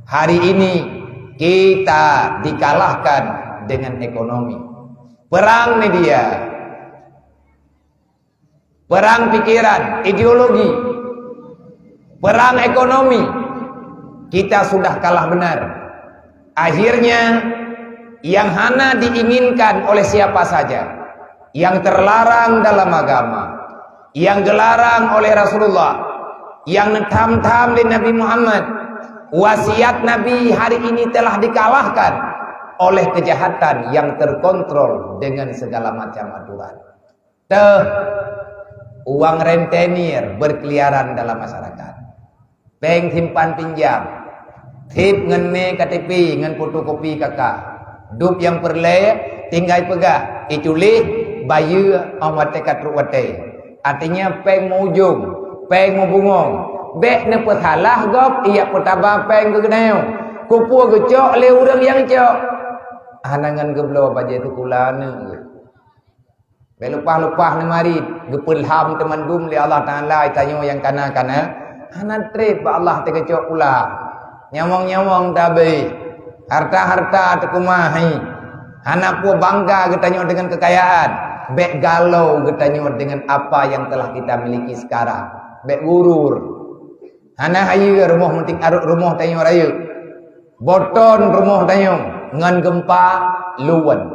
Hari ini kita dikalahkan dengan ekonomi. Perang media, perang pikiran, ideologi, perang ekonomi. Kita sudah kalah benar. Akhirnya yang hana diinginkan oleh siapa saja, yang terlarang dalam agama, yang dilarang oleh Rasulullah, yang netam-tam di Nabi Muhammad, wasiat Nabi hari ini telah dikalahkan oleh kejahatan yang terkontrol dengan segala macam aturan. Uang rentenir berkeliaran dalam masyarakat. Bank simpan pinjam, tip ngene KTP ngan fotokopi kakak, dup yang perle tinggal pegah, itu leh bayu awate katruwate. Artinya peng mujung, peng mubungong, bek ne petalah gop iya petaba peng gegeneu. Kupu gecok le urang yang cok. Hanangan geblo baje tu kulana. Belupah-lupah ne mari gepelham teman gum li Allah Taala itanyo yang kana-kana. Hanan trip ba Allah te gecok pula. Nyawang-nyawang tabe. Harta-harta te kumahi. Hana pu bangga getanyo dengan kekayaan. Bek galau getanyo dengan apa yang telah kita miliki sekarang. Bek gurur. Hana hayu rumah menting aruk rumah tanyo rayu. Boton rumah tanyo ngan gempa luwen.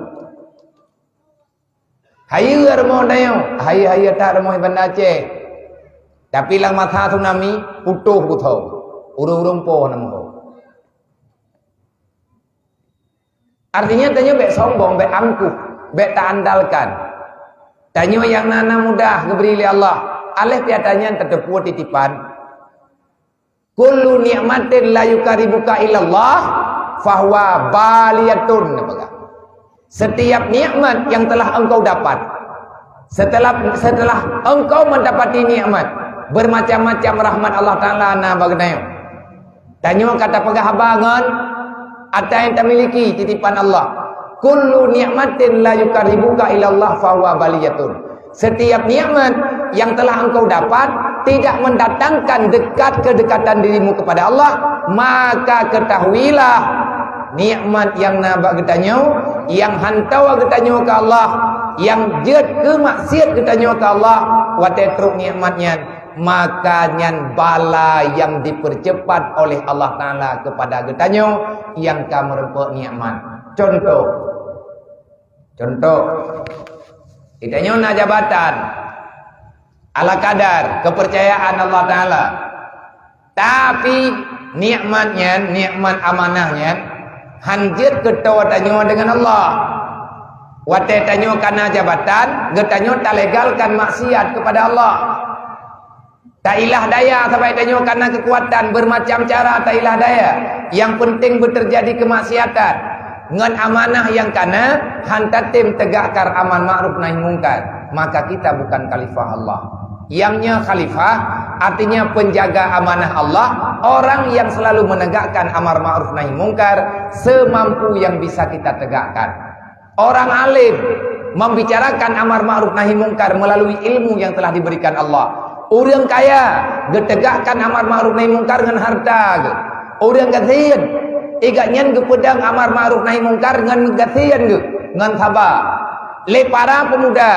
Hayu rumah tanyo, hayu tak rumah Banda Aceh. Tapi lang matha tsunami utuh buthau. Urung-urung po namo. Artinya tanyo bek sombong, bek angkuh, bek tak andalkan. Tanyo yang nana mudah diberi oleh Allah. Alih piatanya terdepu titipan. Kullu ni'matin la yukaribuka ilallah fahuwa baliyatun. Setiap nikmat yang telah engkau dapat, setelah engkau mendapati nikmat, bermacam-macam rahmat Allah Ta'ala na bagnayo. Tanyo kata pagahabangan ada yang tak miliki titipan Allah. Kullu ni'matin la yukaribuka ilallah fahuwa baliyatun. Setiap nikmat yang telah engkau dapat tidak mendatangkan kedekatan dirimu kepada Allah, maka ketahuilah nikmat yang nabak getanyo, yang hantau getanyo ke Allah, yang jet ke maksiat getanyo ke Allah, wate truk nikmatnya, maka nyan bala yang dipercepat oleh Allah Ta'ala kepada getanyo yang kamu rempuk nikmat. Contoh getanyo na jabatan ala kadar kepercayaan Allah Ta'ala, tapi nikmatnya, nikmat amanahnya hanjir ketawa tanyo dengan Allah. Wate tanyo kana jabatan, getanyo tak legalkan maksiat kepada Allah. Tak ilah daya sampai tanyo karena kekuatan bermacam cara tak ilah daya. Yang penting berterjadi kemaksiatan. Ngan amanah yang kana hantatim tegakkan aman ma'ruf nahi mungkar. Maka kita bukan khalifah Allah. Yangnya khalifah artinya penjaga amanah Allah, orang yang selalu menegakkan amar ma'ruf nahi mungkar semampu yang bisa kita tegakkan. Orang alim membicarakan amar ma'ruf nahi mungkar melalui ilmu yang telah diberikan Allah. Orang kaya getegakkan amar ma'ruf nahi mungkar dengan harta. Orang gatian igatnya gepedang amar ma'ruf nahi mungkar dengan gatian dengan sabar. Le para pemuda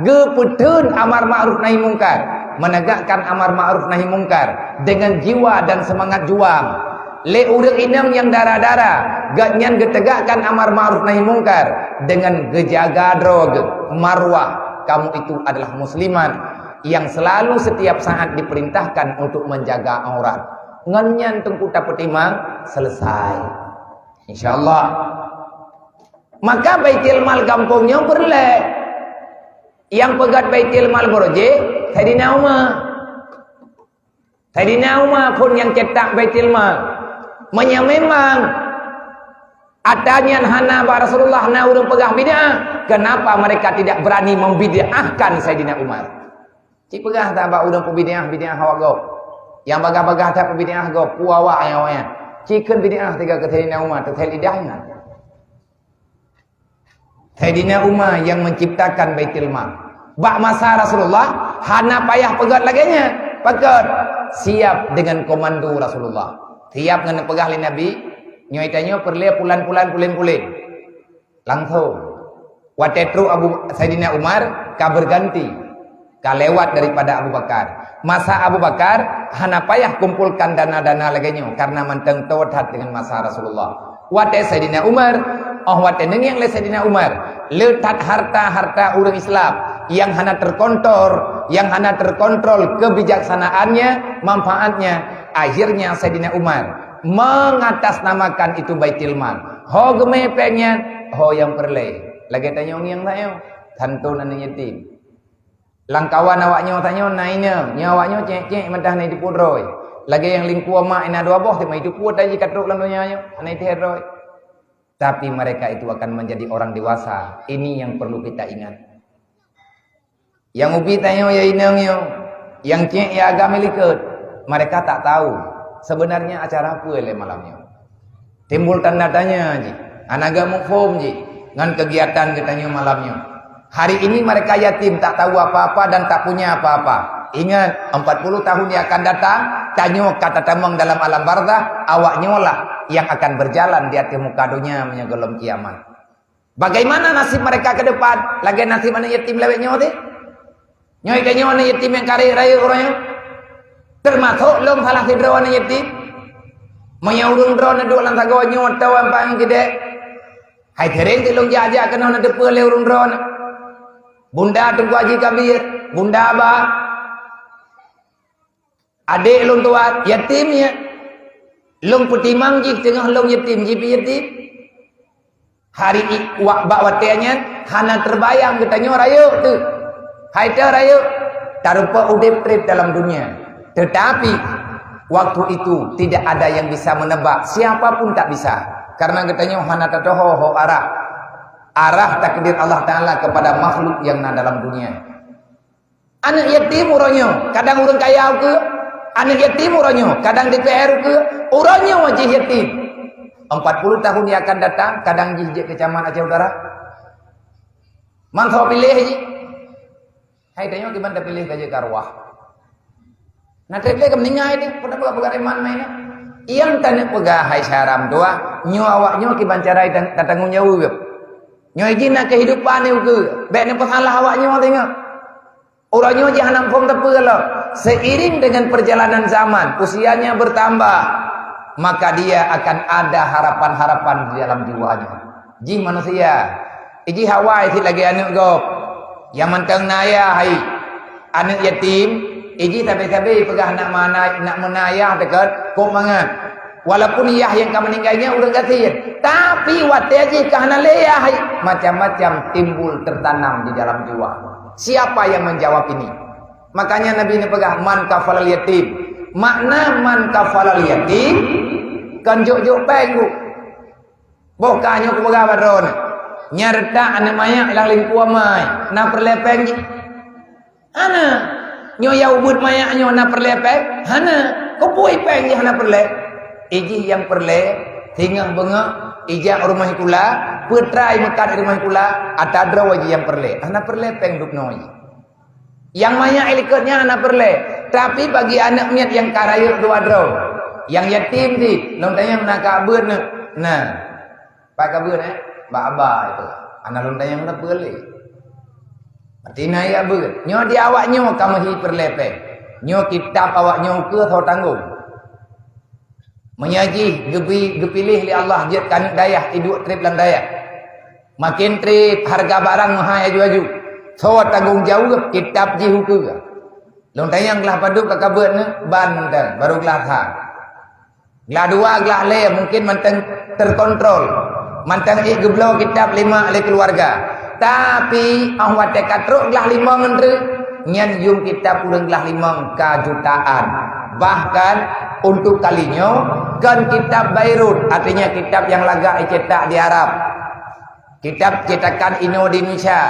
gepedun amar ma'ruf nahi mungkar, menegakkan amar ma'ruf nahi mungkar dengan jiwa dan semangat juang. Le urang inam yang darah-darah gatnyan getegakkan amar ma'ruf nahi mungkar dengan gejaga drog marwah. Kamu itu adalah musliman yang selalu setiap saat diperintahkan untuk menjaga aurat. Nganyan tengkuta petimang selesai, insyaallah. Maka baitil mal kampungnya berle. Yang pegat baitil mal boroje Sayyidina Umar. Sayyidina Umar pun yang cetak baitil mal. Memang adanya hana ba Rasulullah na urang pegah bid'ah. Kenapa mereka tidak berani membid'ahkan Sayyidina Umar? Cik pegah tak ba urang pebid'ah hawak go. Yang bagah-bagah tak pebid'ah go puawa ayawanya. Cikeun bid'ah tiga ke Sayyidina Umar tertel lidahnya. Sayyidina Umar yang menciptakan Baitul Mal. Bak masa Rasulullah hana payah pegat laginya. Pegat siap dengan komando Rasulullah. Tiap ngene pegah li Nabi, nyoi tanyo perle pulan-pulan pulin-pulin. Langsung. Watetru Sayyidina Umar ka berganti. Ka lewat daripada Abu Bakar. Masa Abu Bakar hana payah kumpulkan dana-dana lagi nyo karena manteng tawat dengan masa Rasulullah. Wate Sayyidina Umar, wate nengeng le Sayyidina Umar, letat harta-harta orang Islam yang hana terkontrol kebijaksanaannya, manfaatnya. Akhirnya Sayyidina Umar mengatasnamakan itu Baitul Mal. Ho gemepengnya, ho yang perle. Lagi tanya yang tayo, tantu nang yatim. Langkawan awaknya tanya nainnya, nyawaknya cek-cek mentah nai di pudroi. Lagi yang lingkuwa mak ina dua boh tema itu kuat aja katruk lantunya nai teroi. Tapi mereka itu akan menjadi orang dewasa. Ini yang perlu kita ingat. Yang ubi tanya ya inangnya, yang cek ya agama likut. Mereka tak tahu sebenarnya acara apa le malamnya. Timbul tanda tanya ji, anaga mufhum ji, ngan kegiatan katanya malamnya. Hari ini mereka yatim, tak tahu apa-apa dan tak punya apa-apa. Ingat, 40 tahun yang akan datang, tanyo kata tamang dalam alam barzah, awaknya lah yang akan berjalan di atas muka dunia menyegelom kiamat. Bagaimana nasib mereka ke depan? Lagi nasib mana yatim lewat nyawa deh? Nyawa ikan nyawa yatim yang kari raya orangnya. Termasuk lom salah hidro wana yatim. Menyurung drone dua lang tagawa nyawa tawan pang gede. Hai tereng tilung jajak kena na depa le urung drone. Bunda tunggu aji kabir, bunda abah. Adik long tua yatimnya. Long putimang ji tengah long yatim jipi yatim. Hari wak bak watenya hana terbayang katanya rayu tu. Hai ter rayu tarupa udip trip dalam dunia. Tetapi waktu itu tidak ada yang bisa menebak, siapapun tak bisa. Karena katanya hana tatoho arah takdir Allah Ta'ala kepada makhluk yang ada dalam dunia. Anak yatim uronyo, kadang urang kaya ke. Anak yatim uronyo, kadang DPR ke. Uronyo wajih yatim. 40 tahun yang akan datang, kadang jijik kecaman Aceh Utara. Mangsa pilih je. Hai tanya gimana pilih gaji karwah. Nah terpilih ke meninggal ini, pada pegawai iman mainnya. Yang tanya pegawai hai syaram doa, awaknya kibancarai tanggung jawab. Nyo izin kehidupan ni ke. Baik ni pasalah awaknya tengok. Orangnya jahanam pom tepe kalau. Seiring dengan perjalanan zaman, usianya bertambah, maka dia akan ada harapan-harapan di dalam jiwanya. Ji manusia. Iji Hawaii si lagi anak gop. Yang mentang naya hai. Anak yatim, iji tabe-tabe pegah nak menayah dekat kok mangan. Walaupun iyah yang kamu meninggalnya udah kasih, tapi wateji kahana leyah macam-macam timbul tertanam di dalam jiwa. Siapa yang menjawab ini? Makanya Nabi ini pegang man kafalal yatim. Makna man kafalal yatim kan juk-juk pengu. Bukannya ku pegang badron. Nyarta anak maya ilang lingkua mai. Na perlepeng ji. Hana. Nyo ya ubud maya nyo na perlepeng. Hana. Ku pui peng ji hana perlepeng. Iji yang perle hingga bengak ijak rumah kula putrai mekat rumah kula atadra waji yang perle anak perle pengdup noi yang maya elikotnya anak perle tapi bagi anak miat yang karayuk dua draw yang yatim di lontanya nak kabur nah pak kabur mbak abah itu anak lontanya nak perle artinya ya ber nyo di awaknya kamu hi perle peng nyo kitab awaknya ke thau tanggung menyaji gepilih li Allah jet kanik dayah iduk trip lang dayah makin trip harga barang mahal aju-aju so tanggung jawab kitab ji hukum long tayang gelah paduk ke kabut ban mentang baru gelah ha gelah dua gelah le mungkin mentang terkontrol mentang geblo kitab 5 oleh keluarga tapi ahwat katruk gelah 5 ngendre nyan yung kitab urang gelah 5 ka jutaan bahkan untuk kalinya kan kitab Beirut artinya kitab yang lagak dicetak di Arab kitab cetakan Indonesia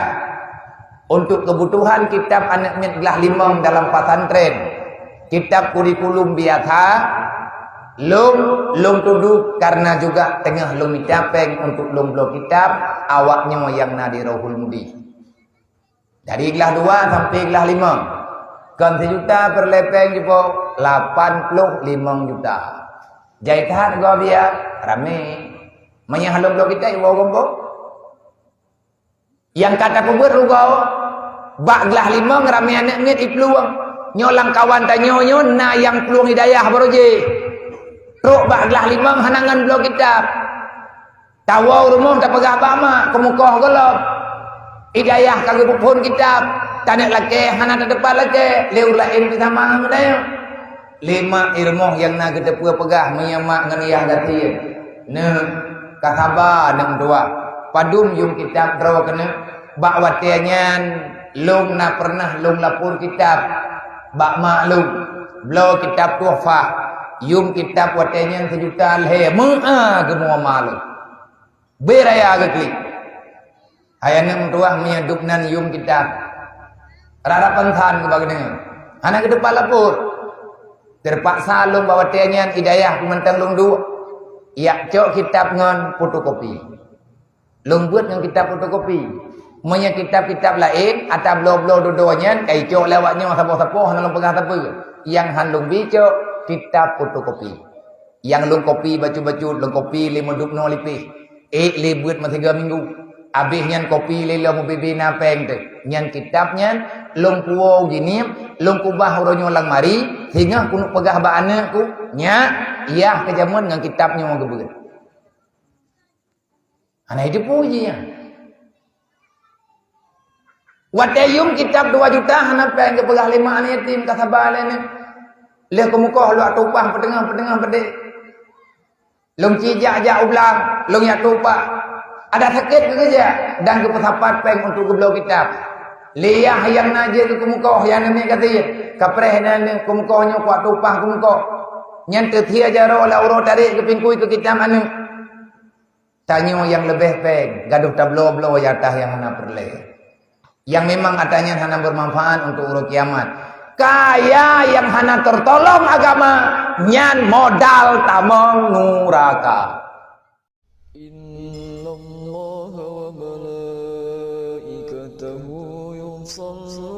untuk kebutuhan kitab anak gelah 5 dalam pesantren kitab kurikulum biasa lum tuduk karena juga tengah lum ditapeng untuk lum blok kitab awaknya yang nadi rohul mudi dari gelah 2 sampai gelah 5 kan sejuta perlepeng jipo 85 juta Jaitan gua biar rame. Menyahalung lo kita iwo gombo. Yang kata kubur lu kau. Bak gelah lima ngerame anak ngit ipluang. Nyolang kawan tanya nyo na yang peluang hidayah baroje. Ruk bak gelah lima hanangan blok kitab. Tawau rumah tak pegah bama kemukoh golok. Hidayah kagak pun kitab. Tanek laki hana tak depan laki. Leu lain kita mang dayo. 5 ilmu yang nak kita pegah menyamak dengan iyah gati. Ne kahaba nang dua. Padum yung kitab draw kena bak watianyan lung na pernah lung lapur kitab bak maklum blow kitab tuhfa yung kitab watianyan sejuta alhe maa gemua malu beraya agakli ayana tuah menyadupnan yung kitab rarapan than ke bagi dengar anak ke depan lapur terpaksa lung bawa watianyan hidayah kumentang lung dua ya cok kitab ngon fotokopi lung buat dengan kitab fotokopi. Punya kitab-kitab lain atau blog-blog dua-duanya kai cok lewatnya sapoh-sapoh dalam pegang apa. Yang han lung bico kitab fotokopi. Yang lung kopi bacu-bacu lung kopi 5 dupno lipih. Libut masa 3 minggu. Habis nyan kopi lila mu bibi napeng tu. Nyan kitabnya lung kuo gini lung kubah uronyo lang mari sehingga kunuk pegah ba anak ku nya iya kejamun dengan kitabnya mau gebut. Anak itu puji ya. Watayum kitab 2 juta hana peng ke pelah 5 anak yatim kasabale ni. Leh ke muka lu atupah pedengah pedek. Long cijak jak ulang, long yak tupah. Ada sakit ke kerja dan ke pesapat peng untuk ke belau kitab. Liyah yang najir ke muka yang ni katanya. Kapreh nan ke muka nyo kuat tupah ke muka. Nyan tertia jaro la uro tarik ke pingkui ke kitab anu. Tanya yang lebih peng, gaduh tablo-blo yatah yang hana perle. Yang memang atanya hana bermanfaat untuk urut kiamat. Kaya yang hana tertolong agama, nyan modal tamong nuraka. Innallaha wa malaikatahu yusalluna